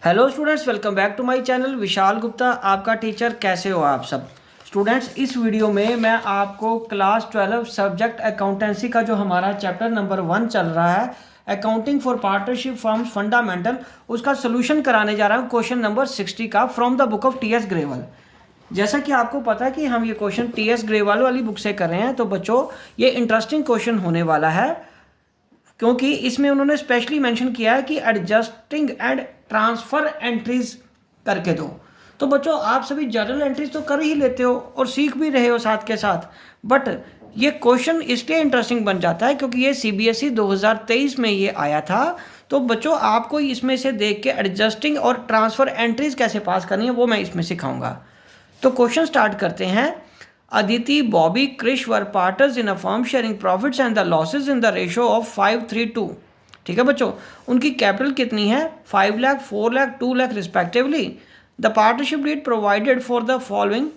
Hello students, welcome back to my channel. Vishal Gupta आपका teacher. कैसे हो आप सब स्टूडेंट्स? इस वीडियो में मैं आपको क्लास 12 सब्जेक्ट अकाउंटेंसी का जो हमारा चैप्टर नंबर 1 चल रहा है, accounting for partnership firms fundamental, उसका सोल्यूशन कराने जा रहा हूँ क्वेश्चन नंबर 60 का from the book of T.S.. Grewal. जैसा कि आपको पता है कि हम ये क्वेश्चन टी.एस. ग्रेवाल वाली बुक से कर रहे हैं, तो बच्चों ये इंटरेस्टिंग क्वेश्चन होने वाला है क्योंकि इसमें उन्होंने स्पेशली मेंशन किया है कि एडजस्टिंग एंड ट्रांसफ़र एंट्रीज करके दो। तो बच्चों आप सभी जर्नल एंट्रीज तो कर ही लेते हो और सीख भी रहे हो साथ के साथ, बट ये क्वेश्चन इसलिए इंटरेस्टिंग बन जाता है क्योंकि ये सीबीएसई 2023 में ये आया था। तो बच्चों आपको इसमें से देख के एडजस्टिंग और ट्रांसफ़र एंट्रीज कैसे पास करनी है वो मैं इसमें सिखाऊंगा। तो क्वेश्चन स्टार्ट करते हैं। Aditi, Bobby, Krish were partners in a firm sharing profits and the losses in the ratio of 5:3:2। ठीक है बच्चों, उनकी कैपिटल कितनी है? 5 lakh, 4 lakh, 2 lakh respectively. The partnership deed provided for the following: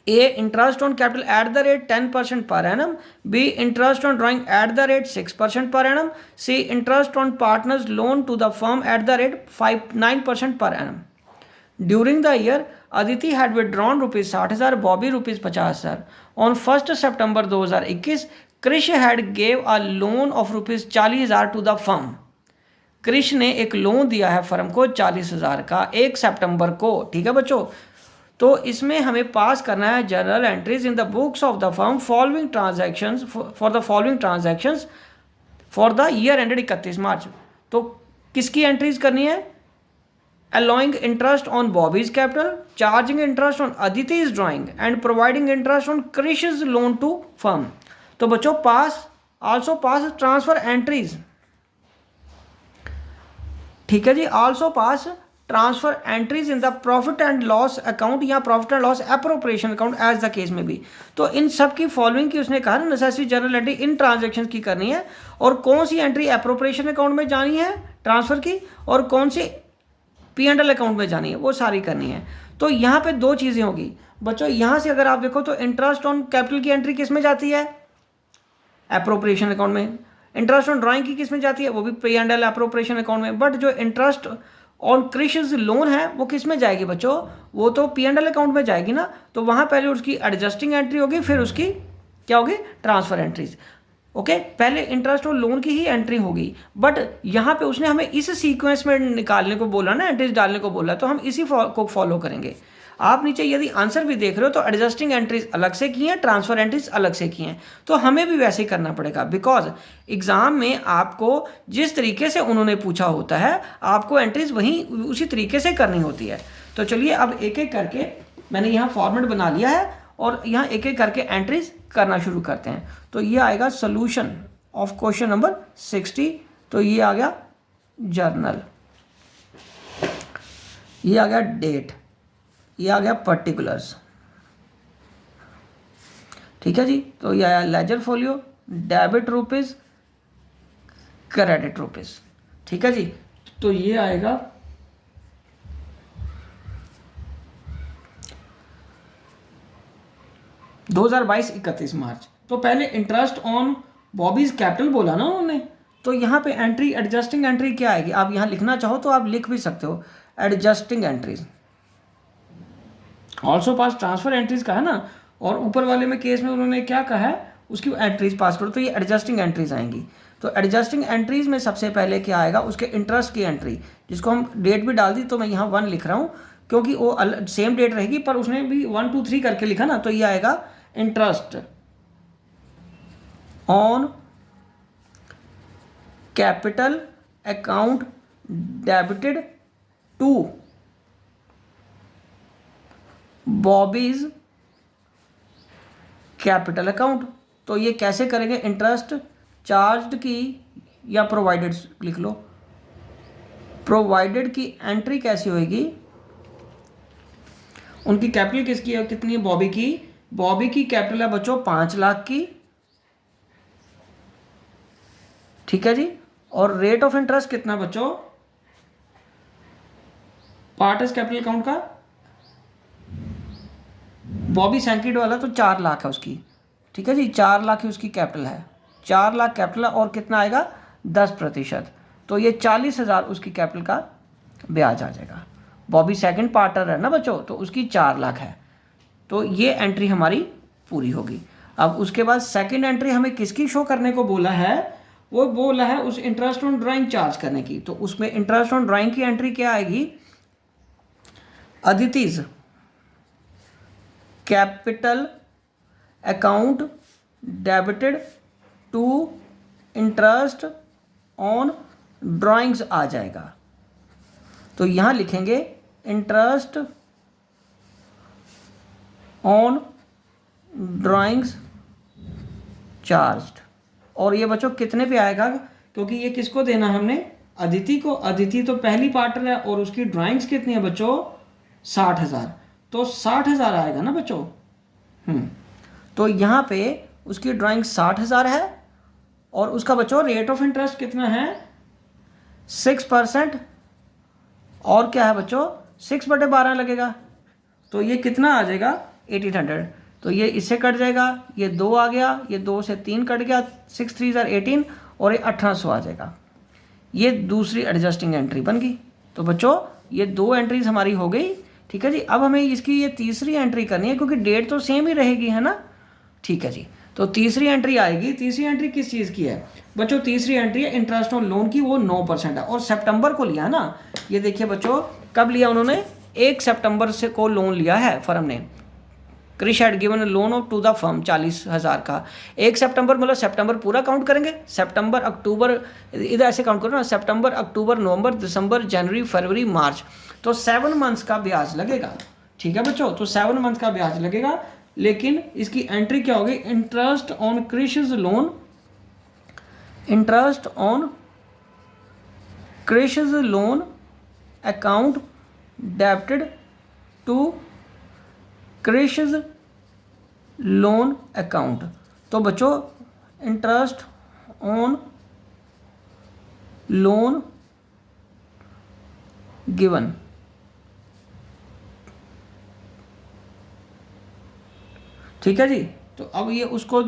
A, interest on capital at the rate 10% per annum. B, interest on drawing at the rate 6% per annum. C, interest on partners loan to the firm at the rate 9% per annum. During the year, Aditi had withdrawn rupees 60,000, Bobby rupees 50,000. On 1st September 2021, Krish had gave a loan of rupees 40,000 to the firm. Krrish ने एक loan दिया है firm को 40,000 का 1 सितंबर को। ठीक है बच्चों, तो इसमें हमें पास करना है journal entries in the books of the firm following transactions for the following transactions for the year ended 31 मार्च। तो किसकी एंट्रीज करनी है? allowing interest on Bobby's capital, charging interest on Aditi's drawing and providing interest on Krish's loan to firm। तो बच्चों also pass transfer entries। ठीक है जी, also pass transfer entries in the profit and loss account या profit and loss appropriation account as the case में भी। तो इन सब की फॉलोइंग की उसने कहा ना necessary journal entry in transaction की करनी है, और कौन सी एंट्री अप्रोप्रिएशन अकाउंट में जानी है ट्रांसफर की, और कौन सी P&L अकाउंट में जानी है, वो सारी करनी है। तो यहाँ पे दो चीज़ें होगी बच्चों। यहाँ से अगर आप देखो तो इंटरेस्ट ऑन कैपिटल की एंट्री किस में जाती है? एप्रोप्रिएशन अकाउंट में। इंटरेस्ट ऑन ड्राइंग की किस में जाती है? वो भी P&L एप्रोप्रिएशन अकाउंट में। बट जो इंटरेस्ट ऑन क्रिश's लोन है वो किस में जाएगी बच्चों? वो तो P&L अकाउंट में जाएगी ना। तो वहाँ पहले उसकी एडजस्टिंग एंट्री होगी, फिर उसकी क्या होगी? Transfer entries. ओके, पहले इंटरेस्ट और लोन की ही एंट्री होगी, बट यहाँ पे उसने हमें इस सीक्वेंस में निकालने को बोला ना, एंट्रीज डालने को बोला, तो हम इसी को फॉलो करेंगे। आप नीचे यदि आंसर भी देख रहे हो तो एडजस्टिंग एंट्रीज अलग से की हैं, ट्रांसफर एंट्रीज अलग से की हैं, तो हमें भी वैसे ही करना पड़ेगा, बिकॉज एग्जाम में आपको जिस तरीके से उन्होंने पूछा होता है आपको एंट्रीज वहीं उसी तरीके से करनी होती है। तो चलिए अब एक एक करके मैंने यहाँ फॉर्मेट बना लिया है और यहाँ एक एक करके एंट्रीज करना शुरू करते हैं। तो ये आएगा सोल्यूशन ऑफ क्वेश्चन नंबर 60। तो ये आ गया जर्नल, ये आ गया डेट, ये आ गया पर्टिकुलर्स। ठीक है जी, तो ये आया ledger folio, debit rupees, credit rupees. ठीक है जी, तो ये आएगा 2022-31 मार्च। तो पहले इंटरेस्ट ऑन बॉबीज कैपिटल बोला ना उन्होंने, तो यहाँ पे एंट्री एडजस्टिंग एंट्री क्या आएगी? आप यहाँ लिखना चाहो तो आप लिख भी सकते हो, adjusting entries. Also pass transfer entries का है ना, और ऊपर वाले में केस में उन्होंने क्या कहा है? उसकी एंट्रीज पास करो, तो ये एडजस्टिंग एंट्रीज आएंगी। तो एडजस्टिंग एंट्रीज में सबसे पहले क्या आएगा? उसके इंटरेस्ट की एंट्री, जिसको हम डेट भी डाल दी, तो मैं यहाँ 1 लिख रहा हूँ क्योंकि वो सेम डेट रहेगी, पर उसने भी 1 2 3 करके लिखा ना, तो ये आएगा interest on capital account debited to Bobby's capital account. तो ये कैसे करेंगे? इंटरेस्ट चार्ज्ड की या प्रोवाइडेड लिख लो, प्रोवाइडेड की एंट्री कैसी होगी? उनकी कैपिटल किसकी है, कितनी है? बॉबी की। बॉबी की कैपिटल है बच्चों 5 लाख की। ठीक है जी, और रेट ऑफ इंटरेस्ट कितना बच्चों? पार्टनर्स कैपिटल अकाउंट का बॉबी सैंकिड वाला तो 4 लाख है उसकी। ठीक है जी, 4 लाख ही उसकी कैपिटल है, 4 लाख कैपिटल, और कितना आएगा? 10%। तो ये 40,000 उसकी कैपिटल का ब्याज आ जाएगा। बॉबी सेकंड पार्टनर है ना बच्चों, तो उसकी 4 लाख है, तो ये एंट्री हमारी पूरी होगी। अब उसके बाद सेकंड एंट्री हमें किसकी शो करने को बोला है, वो बोला है उस इंटरेस्ट ऑन ड्राइंग चार्ज करने की। तो उसमें इंटरेस्ट ऑन ड्राइंग की एंट्री क्या आएगी, Aditi's capital account debited to interest on drawings आ जाएगा। तो यहां लिखेंगे इंटरेस्ट ऑन ड्राइंग्स चार्ज्ड। और ये बच्चों कितने पे आएगा, क्योंकि ये किसको देना है हमने, अदिति को। अदिति तो पहली पार्टनर है और उसकी ड्राइंग्स कितनी है बच्चों, 60,000, तो 60,000 आएगा ना बच्चों। तो यहाँ पे उसकी ड्राइंग 60,000 है और उसका बच्चों रेट ऑफ इंटरेस्ट कितना है, 6%। और क्या है बच्चों, 6/12 लगेगा, तो ये कितना आ जाएगा, 1800। तो ये इससे कट जाएगा, ये 2 आ गया, ये 2 से 3 कट गया, 6 3 18 और ये 1800 आ जाएगा। ये दूसरी एडजस्टिंग एंट्री बन गई। तो बच्चों ये 2 एंट्रीज हमारी हो गई, ठीक है जी। अब हमें इसकी ये तीसरी एंट्री करनी है, क्योंकि डेट तो सेम ही रहेगी, है ना, ठीक है जी। तो तीसरी एंट्री आएगी। तीसरी एंट्री किस चीज़ की है बच्चों, तीसरी एंट्री है इंटरेस्ट ऑन लोन की, वो 9% है और सितंबर को लिया ना। ये देखिए बच्चों, कब लिया उन्होंने, 1 सितंबर से को लोन लिया है फर्म ने। Krish had given loan of to the firm 40,000 का। 1 सितंबर मतलब सितंबर पूरा काउंट करेंगे, सितंबर अक्टूबर, इधर ऐसे काउंट करो ना, सितंबर अक्टूबर नवंबर दिसंबर जनवरी फरवरी मार्च, तो 7 मंथ्स का ब्याज लगेगा, ठीक है बच्चों। तो 7 मंथ का ब्याज लगेगा, लेकिन इसकी एंट्री क्या होगी, interest on Krish's loan, interest on Krish's loan account debited to Krish's loan account. तो बच्चों इंटरेस्ट ऑन लोन गिवन, ठीक है जी। तो अब ये उसको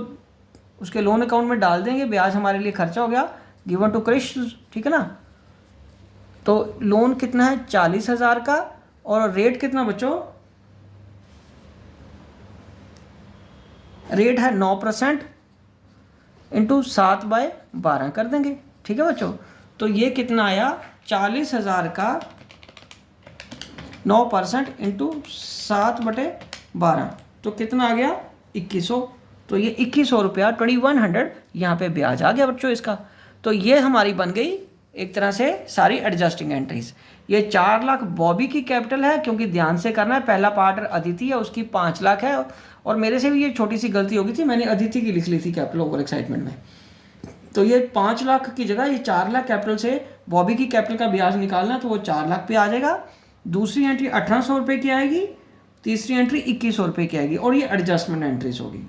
उसके लोन अकाउंट में डाल देंगे, ब्याज हमारे लिए खर्चा हो गया, गिवन टू क्रिश, ठीक है ना। तो लोन कितना है, 40,000 का, और रेट कितना बच्चों, रेट है 9% इंटू 7/12 कर देंगे, ठीक है बच्चों। तो ये कितना आया, 40,000 का 9% इंटू 7/12, तो कितना आ गया, 2100। तो ये 2100 रुपया 2100 यहाँ पे ब्याज आ गया बच्चों इसका। तो ये हमारी बन गई एक तरह से सारी एडजस्टिंग एंट्रीज। ये 4 लाख बॉबी की कैपिटल है, क्योंकि ध्यान से करना है, पहला पार्टनर अदिति है, उसकी 5 लाख है, और मेरे से भी ये छोटी सी गलती हो गई थी, मैंने अदिति की लिख ली थी कैपिटल ओवर एक्साइटमेंट में। तो ये 5 लाख की जगह ये 4 लाख कैपिटल से बॉबी की कैपिटल का ब्याज निकालना है, तो वो 4 लाख पे आ जाएगा। दूसरी एंट्री 1800 रुपये की आएगी, तीसरी एंट्री 2100 रुपये की आएगी, और ये एडजस्टमेंट एंट्रीज होगी,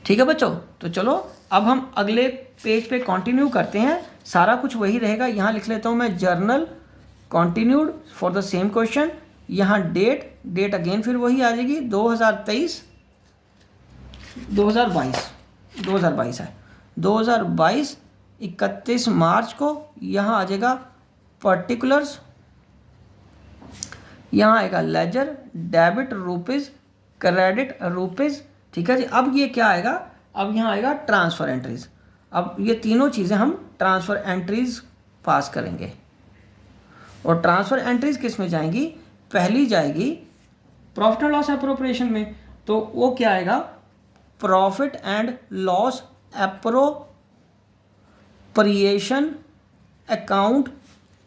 ठीक है बच्चों। तो चलो अब हम अगले पेज पे कंटिन्यू करते हैं, सारा कुछ वही रहेगा। यहाँ लिख लेता हूँ मैं, journal continued for the same question. यहाँ डेट अगेन फिर वही आ जाएगी, 2022 है, 2022 31 मार्च को। यहाँ आ जाएगा पर्टिकुलर्स, यहाँ आएगा ledger, debit rupees, credit rupees, ठीक है जी। अब ये क्या आएगा, अब यहाँ आएगा ट्रांसफ़र एंट्रीज। अब ये तीनों चीज़ें हम ट्रांसफ़र एंट्रीज पास करेंगे। और ट्रांसफ़र एंट्रीज किस में जाएंगी, पहली जाएगी प्रॉफिट एंड लॉस एप्रोप्रिएशन में। तो वो क्या आएगा, profit and loss appropriation account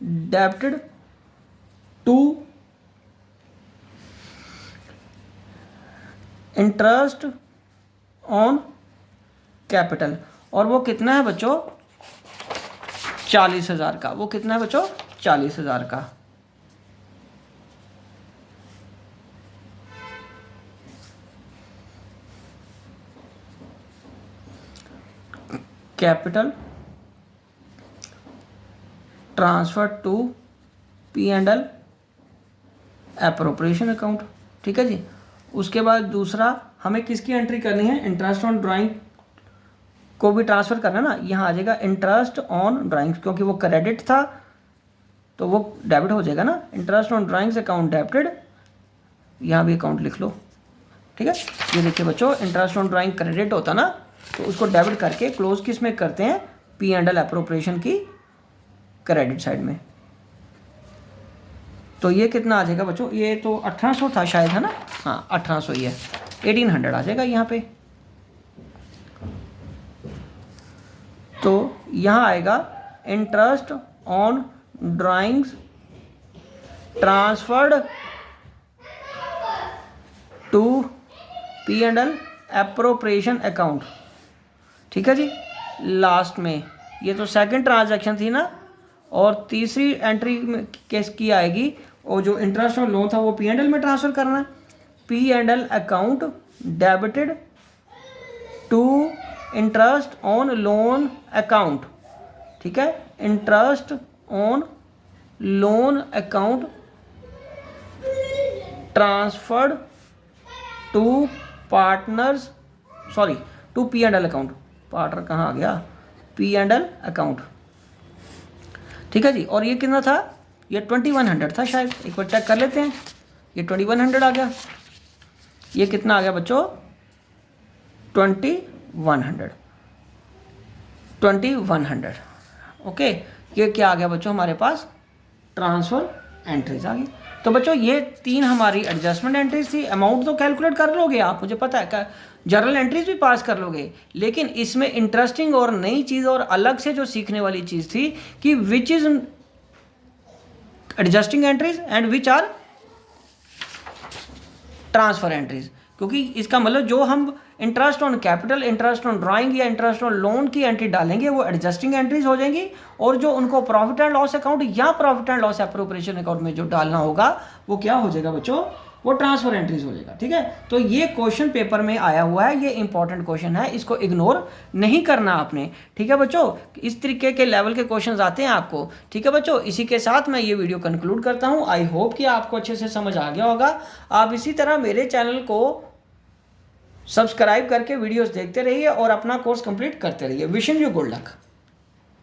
debited to interest on capital. और वो कितना है बच्चों, 40,000 का। वो कितना है बच्चों, 40,000 का। Capital transfer to P&L appropriation account, ठीक है जी। उसके बाद दूसरा हमें किसकी एंट्री करनी है, इंटरेस्ट ऑन ड्राइंग को भी ट्रांसफ़र करना ना। यहाँ आ जाएगा इंटरेस्ट ऑन ड्राइंग, क्योंकि वो क्रेडिट था तो वो डेबिट हो जाएगा ना। Interest on drawings account debited, यहाँ भी अकाउंट लिख लो, ठीक है। ये देखिए बच्चों, इंटरेस्ट ऑन ड्राइंग क्रेडिट होता ना, तो उसको डेबिट करके क्लोज किस में करते हैं, पी एंड एल एप्रोप्रिएशन की क्रेडिट साइड में। तो ये कितना आ जाएगा बच्चों, ये तो 1800 था शायद, है ना, हाँ 1800 ही है, 1800 आ जाएगा यहाँ पे। तो यहाँ आएगा interest on drawings transferred to P and L appropriation account, ठीक है जी। लास्ट में ये तो सेकंड ट्रांजैक्शन थी ना, और तीसरी एंट्री में केस की आएगी, और जो इंटरेस्ट ऑन लोन था वो पी एंड एल में ट्रांसफ़र करना है। P and L account debited to interest on loan account, ठीक है। Interest on loan account transferred to partners, sorry to P and L account, partner कहाँ आ गया, पी एंड एल अकाउंट, ठीक है जी। और ये कितना था, ये 2100 था शायद, एक बार चेक कर लेते हैं। ये 2100 आ गया, ये कितना आ गया बच्चों, 2100, ओके। ये क्या आ गया बच्चों हमारे पास, ट्रांसफर एंट्रीज आ गई। तो बच्चों ये 3 हमारी एडजस्टमेंट एंट्रीज थी। अमाउंट तो कैलकुलेट कर लोगे आप, मुझे पता है, जर्नल एंट्रीज भी पास कर लोगे, लेकिन इसमें इंटरेस्टिंग और नई चीज़ और अलग से जो सीखने वाली चीज़ थी कि which is adjusting entries and which are transfer entries. क्योंकि इसका मतलब जो हम interest on capital, interest on drawing या इंटरेस्ट ऑन लोन की एंट्री डालेंगे वो एडजस्टिंग एंट्रीज हो जाएंगी, और जो उनको प्रॉफिट एंड लॉस अकाउंट या profit and loss appropriation account में जो डालना होगा वो क्या हो जाएगा बच्चों, वो ट्रांसफर एंट्रीज हो जाएगा, ठीक है। तो ये क्वेश्चन पेपर में आया हुआ है, ये इंपॉर्टेंट क्वेश्चन है, इसको इग्नोर नहीं करना आपने, ठीक है बच्चों। इस तरीके के लेवल के क्वेश्चंस आते हैं आपको, ठीक है बच्चों। इसी के साथ मैं ये वीडियो कंक्लूड करता हूँ। आई होप कि आपको अच्छे से समझ आ गया होगा। आप इसी तरह मेरे चैनल को सब्सक्राइब करके वीडियोस देखते रहिए और अपना कोर्स कंप्लीट करते रहिए। Wishing you good luck.